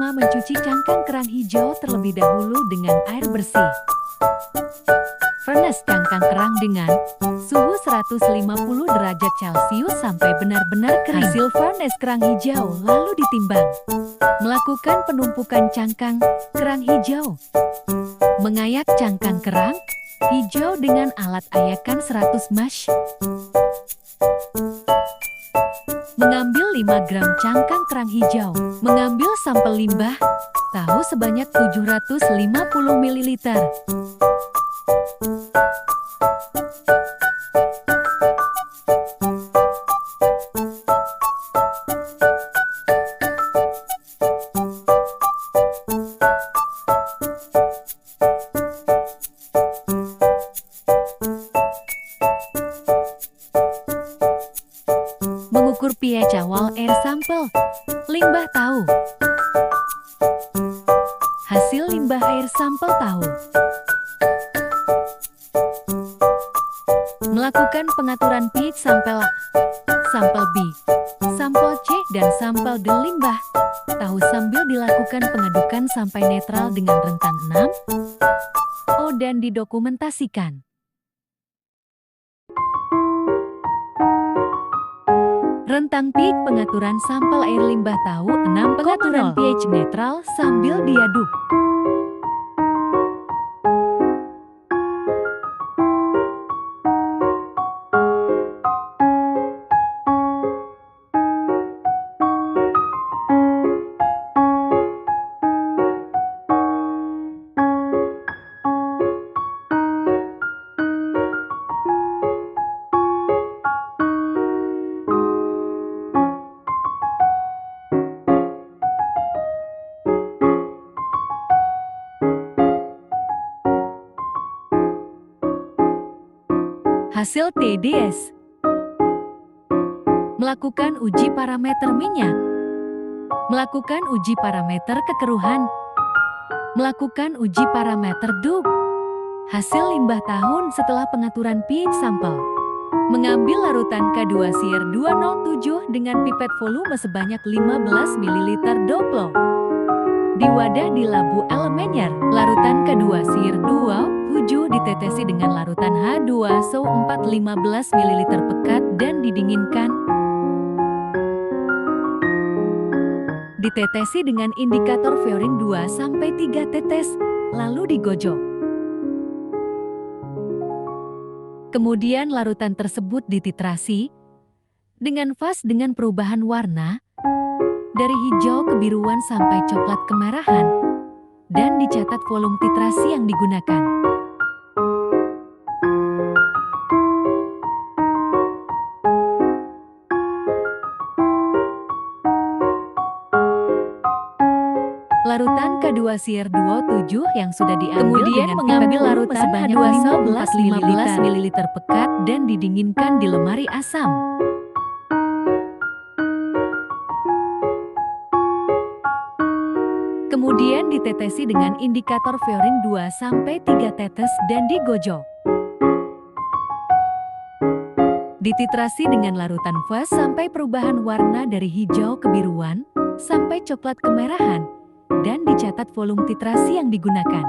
Pertama, mencuci cangkang kerang hijau terlebih dahulu dengan air bersih. Furnace cangkang kerang dengan suhu 150 derajat Celcius sampai benar-benar kering. Hasil furnace kerang hijau lalu ditimbang. Melakukan penumpukan cangkang kerang hijau. Mengayak cangkang kerang hijau dengan alat ayakan 100 mash. Mengambil 5 gram cangkang kerang hijau. Mengambil sampel limbah tahu sebanyak 750 ml. Mengukur pH awal air sampel. Limbah tahu. Hasil limbah air sampel tahu. Melakukan pengaturan pH sampel A, sampel B, sampel C, dan sampel D limbah tahu sambil dilakukan pengadukan sampai netral dengan rentang 6 O dan didokumentasikan. Rentang pH pengaturan sampel air limbah tahu 6, pengaturan pH netral sambil diaduk. Hasil TDS. Melakukan uji parameter minyak. Melakukan uji parameter kekeruhan. Melakukan uji parameter DUG. Hasil limbah tahun setelah pengaturan pH sampel. Mengambil larutan K2CR207 dengan pipet volume sebanyak 15 ml doplo. Di wadah di labu Alemenyer, larutan K2CR207 ditetesi dengan larutan H2SO4 15 ml pekat dan didinginkan. Ditetesi dengan indikator fouring 2-3 tetes, lalu digojok. Kemudian larutan tersebut dititrasi dengan fase dengan perubahan warna dari hijau kebiruan sampai coklat kemerahan dan dicatat volume titrasi yang digunakan. Larutan K2CR207 yang sudah diambil kemudian dengan mengambil larutan sebanyak 15 ml pekat dan didinginkan di lemari asam. Kemudian ditetesi dengan indikator fouring 2-3 tetes dan digojok. Dititrasi dengan larutan fase sampai perubahan warna dari hijau kebiruan sampai coklat kemerahan dan dicatat volume titrasi yang digunakan.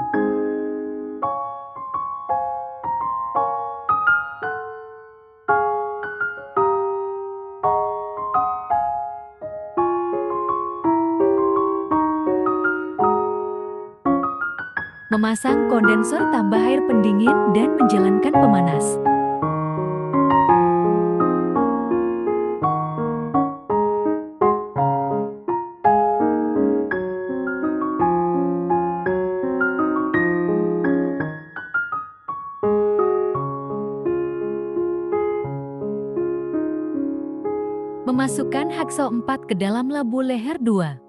Memasang kondensor tambah air pendingin dan menjalankan pemanas. Memasukkan Hakso 4 ke dalam labu leher 2.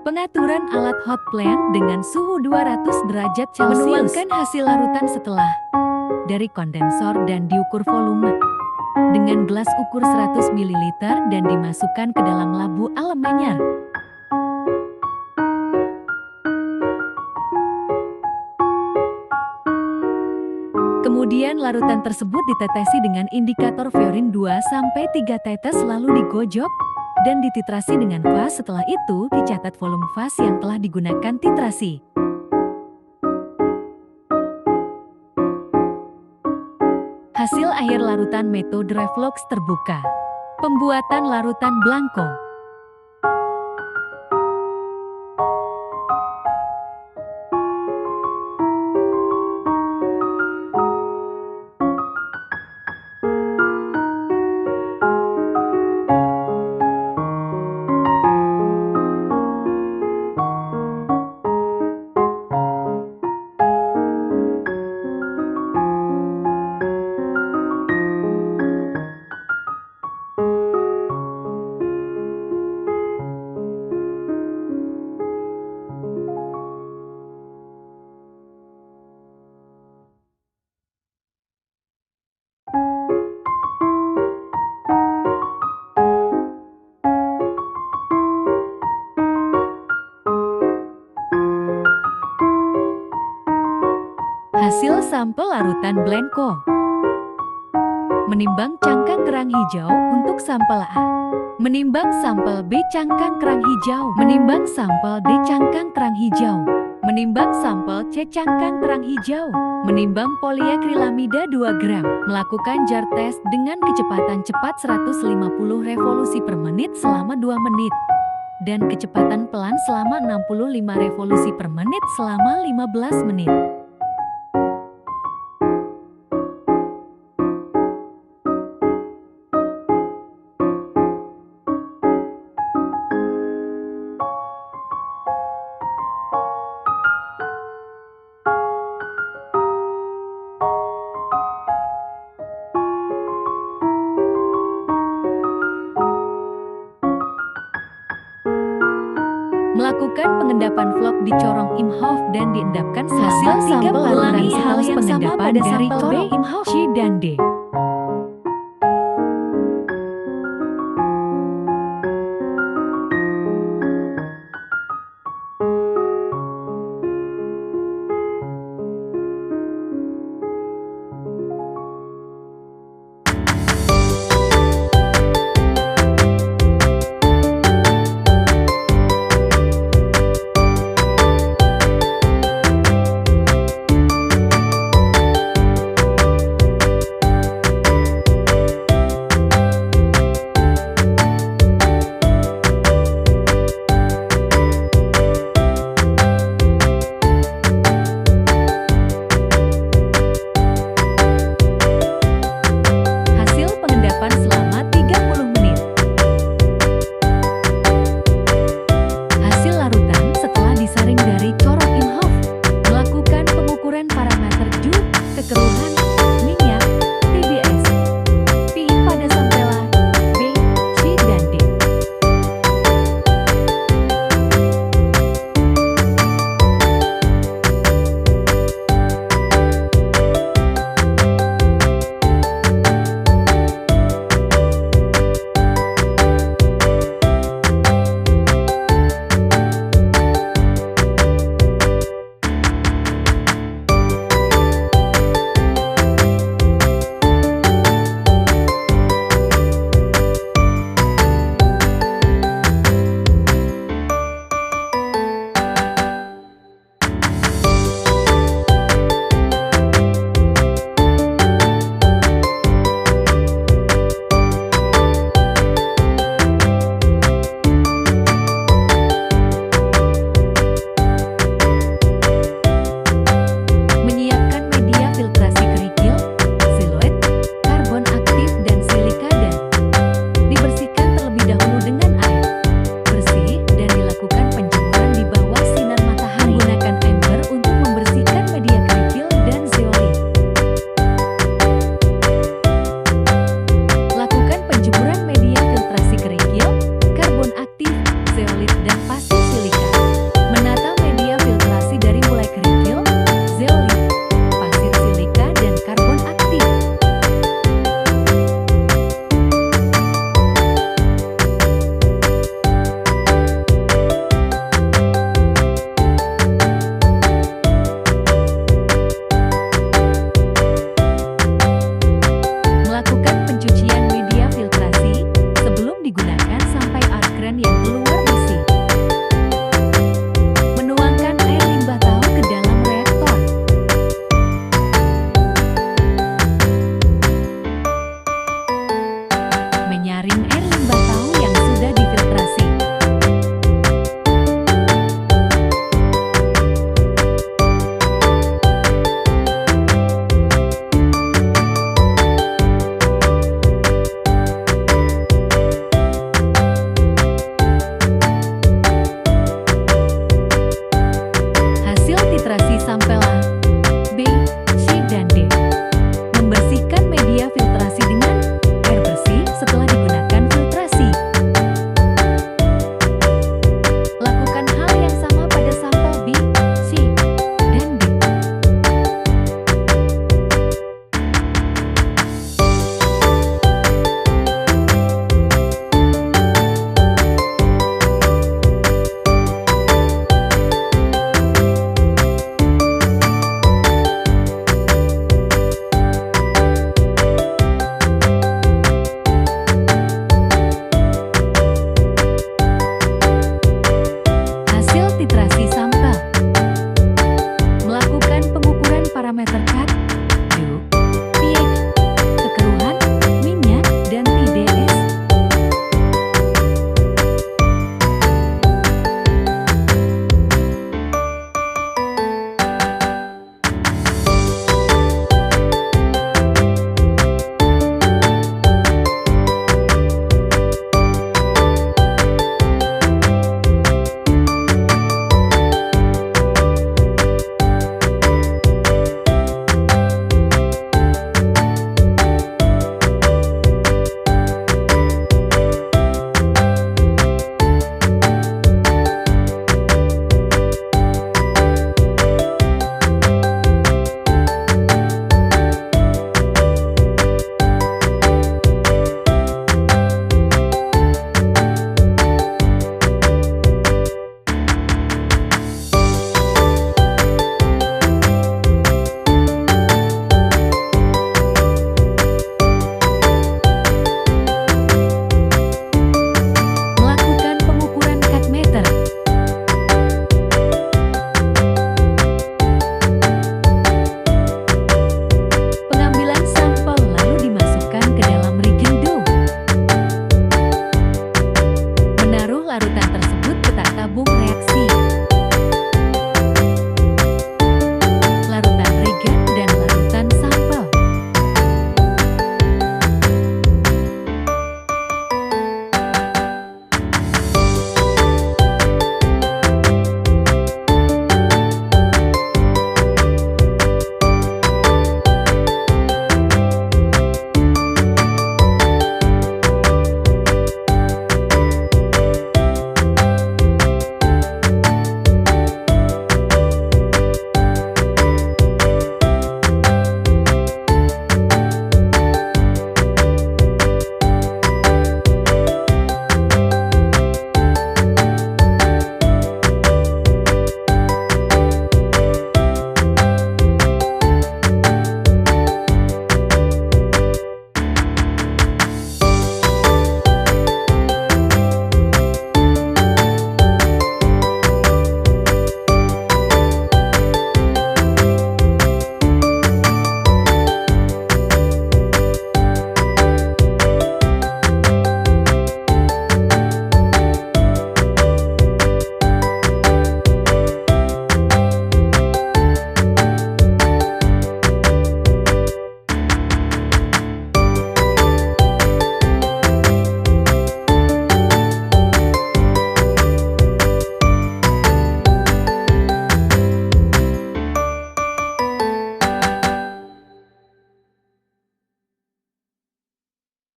Pengaturan alat hot plant dengan suhu 200 derajat Celcius. Menuangkan hasil larutan setelah dari kondensor dan diukur volume dengan gelas ukur 100 ml dan dimasukkan ke dalam labu Alemenyer. Kemudian larutan tersebut ditetesi dengan indikator fiorin 2-3 tetes lalu digojok dan dititrasi dengan vas. Setelah itu dicatat volume vas yang telah digunakan titrasi. Hasil akhir larutan metode reflux terbuka. Pembuatan larutan blanko. Hasil sampel larutan blanko. Menimbang cangkang kerang hijau untuk sampel A. Menimbang sampel B cangkang kerang hijau. Menimbang sampel D cangkang kerang hijau. Menimbang sampel C cangkang kerang hijau. Menimbang poliakrilamida 2 gram. Melakukan jar test dengan kecepatan cepat 150 revolusi per menit selama 2 menit. Dan kecepatan pelan selama 65 revolusi per menit selama 15 menit. Melakukan pengendapan vlog di corong Imhoff dan diendapkan selama 30 menit. Hal yang sama pada sampel B Imhoff.